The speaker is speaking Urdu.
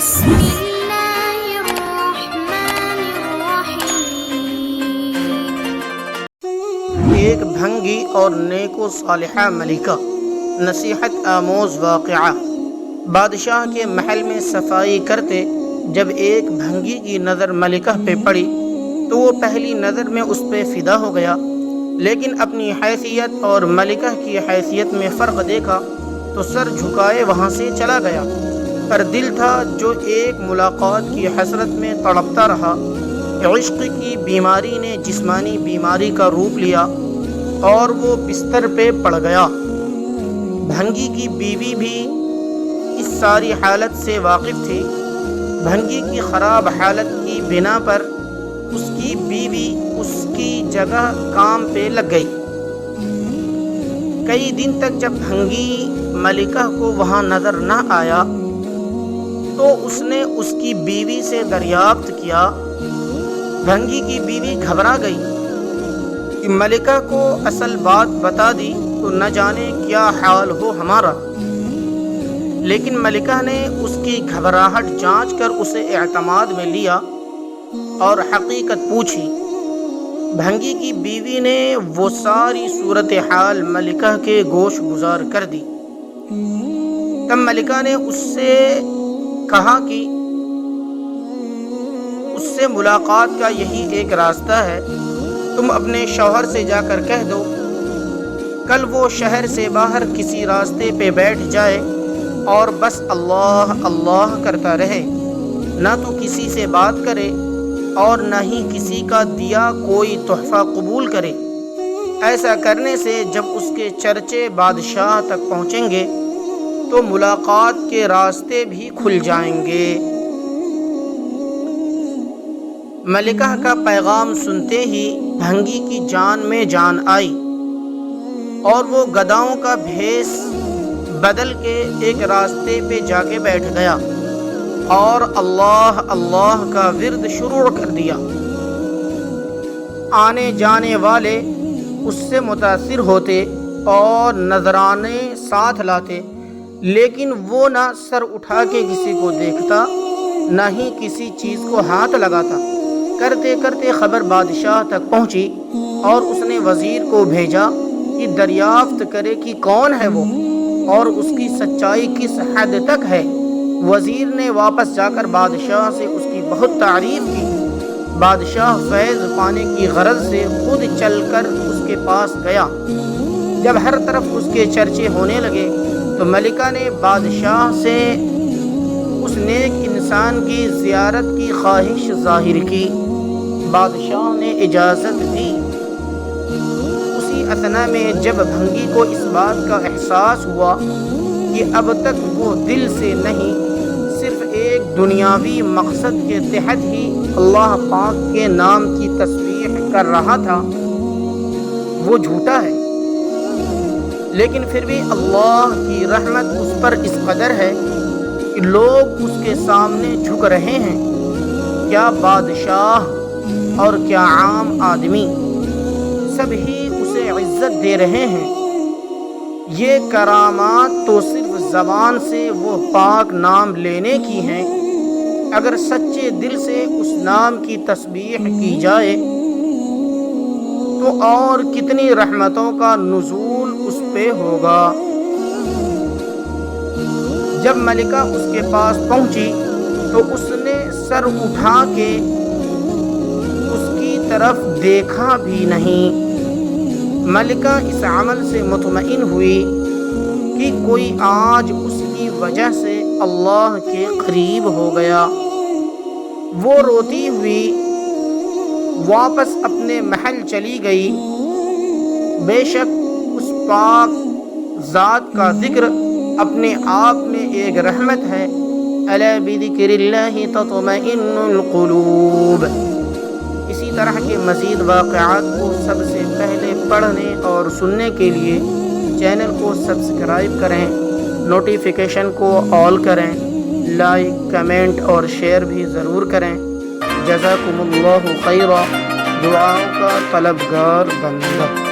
بسم الله الرحمن الرحیم۔ ایک بھنگی اور نیک و صالحہ ملکہ۔ نصیحت آموز واقعہ۔ بادشاہ کے محل میں صفائی کرتے جب ایک بھنگی کی نظر ملکہ پہ پڑی تو وہ پہلی نظر میں اس پہ فدا ہو گیا، لیکن اپنی حیثیت اور ملکہ کی حیثیت میں فرق دیکھا تو سر جھکائے وہاں سے چلا گیا، پر دل تھا جو ایک ملاقات کی حسرت میں تڑپتا رہا۔ عشق کی بیماری نے جسمانی بیماری کا روپ لیا اور وہ بستر پہ پڑ گیا۔ بھنگی کی بیوی بھی اس ساری حالت سے واقف تھی۔ بھنگی کی خراب حالت کی بنا پر اس کی بیوی اس کی جگہ کام پہ لگ گئی۔ کئی دن تک جب بھنگی ملکہ کو وہاں نظر نہ آیا تو اس نے اس کی بیوی سے دریافت کیا۔ بھنگی کی بیوی گھبرا گئی کہ ملکہ کو اصل بات بتا دی تو نہ جانے کیا حال ہو ہمارا، لیکن ملکہ نے اس کی گھبراہٹ جانچ کر اسے اعتماد میں لیا اور حقیقت پوچھی۔ بھنگی کی بیوی نے وہ ساری صورتحال ملکہ کے گوش گزار کر دی۔ تب ملکہ نے اس سے کہا کہ اس سے ملاقات کا یہی ایک راستہ ہے، تم اپنے شوہر سے جا کر کہہ دو کل وہ شہر سے باہر کسی راستے پہ بیٹھ جائے اور بس اللہ اللہ کرتا رہے، نہ تو کسی سے بات کرے اور نہ ہی کسی کا دیا کوئی تحفہ قبول کرے۔ ایسا کرنے سے جب اس کے چرچے بادشاہ تک پہنچیں گے تو ملاقات کے راستے بھی کھل جائیں گے۔ ملکہ کا پیغام سنتے ہی بھنگی کی جان میں جان آئی اور وہ گداؤں کا بھیس بدل کے ایک راستے پہ جا کے بیٹھ گیا اور اللہ اللہ کا ورد شروع کر دیا۔ آنے جانے والے اس سے متاثر ہوتے اور نذرانے ساتھ لاتے، لیکن وہ نہ سر اٹھا کے کسی کو دیکھتا نہ ہی کسی چیز کو ہاتھ لگاتا۔ کرتے کرتے خبر بادشاہ تک پہنچی اور اس نے وزیر کو بھیجا کہ دریافت کرے کہ کون ہے وہ اور اس کی سچائی کس حد تک ہے۔ وزیر نے واپس جا کر بادشاہ سے اس کی بہت تعریف کی۔ بادشاہ فیض پانے کی غرض سے خود چل کر اس کے پاس گیا۔ جب ہر طرف اس کے چرچے ہونے لگے تو ملکہ نے بادشاہ سے اس نیک انسان کی زیارت کی خواہش ظاہر کی۔ بادشاہ نے اجازت دی۔ اسی اثنا میں جب بھنگی کو اس بات کا احساس ہوا کہ اب تک وہ دل سے نہیں صرف ایک دنیاوی مقصد کے تحت ہی اللہ پاک کے نام کی تسبیح کر رہا تھا، وہ جھوٹا ہے، لیکن پھر بھی اللہ کی رحمت اس پر اس قدر ہے کہ لوگ اس کے سامنے جھک رہے ہیں، کیا بادشاہ اور کیا عام آدمی، سب ہی اسے عزت دے رہے ہیں۔ یہ کرامات تو صرف زبان سے وہ پاک نام لینے کی ہیں، اگر سچے دل سے اس نام کی تسبیح کی جائے تو اور کتنی رحمتوں کا نزول اس پہ ہوگا۔ جب ملکہ اس کے پاس پہنچی تو اس نے سر اٹھا کے اس کی طرف دیکھا بھی نہیں۔ ملکہ اس عمل سے مطمئن ہوئی کہ کوئی آج اس کی وجہ سے اللہ کے قریب ہو گیا۔ وہ روتی ہوئی واپس اپنے محل چلی گئی۔ بے شک اس پاک ذات کا ذکر اپنے آپ میں ایک رحمت ہے۔ الا بذکر اللہ تطمئن القلوب۔ اسی طرح کے مزید واقعات کو سب سے پہلے پڑھنے اور سننے کے لیے چینل کو سبسکرائب کریں، نوٹیفیکیشن کو آل کریں، لائک کمنٹ اور شیئر بھی ضرور کریں۔ جزاکم اللہ خیرا، دعاؤں کا طلبگار بندہ۔